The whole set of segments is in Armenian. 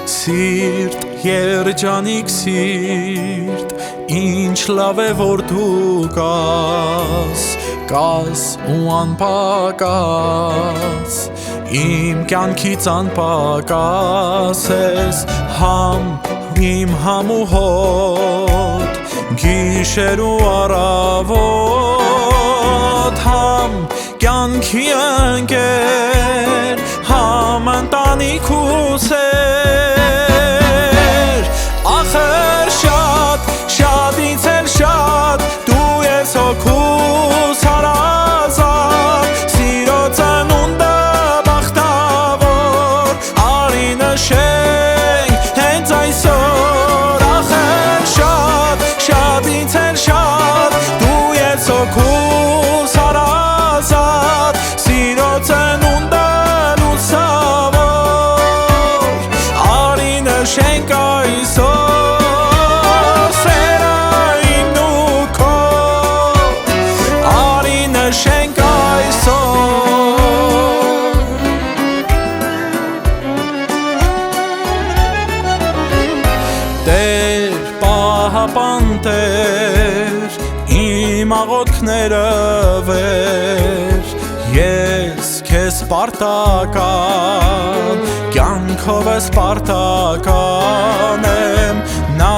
Սիրտ, երջանիկ սիրտ, ինչ լավ է որ դու կաս ու անպակաս, իմ կյանքից անպակաս ես, իմ համ ու հոտ, գիշեր ու առավոտ, կյանքի ընկեր, ընտանիք ու սեր, ախր շատից էլ շատ, դու ես հոգուս հարազատ, սիրո ծնունդը բախտավոր, արի նշենք հենց այսօր, ախր շատից էլ շատ, դու ես հոգուս հարազատ, սիրո ծնունդը նշենք այսօր, սերը իմն ու քո, արի նշենք այսօր։ Տեր, պահապան Տեր, իմ աղոթքները վեր, ես քեզ պարտական, կյանքով ես պարտական եմ, նա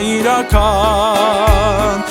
իրական,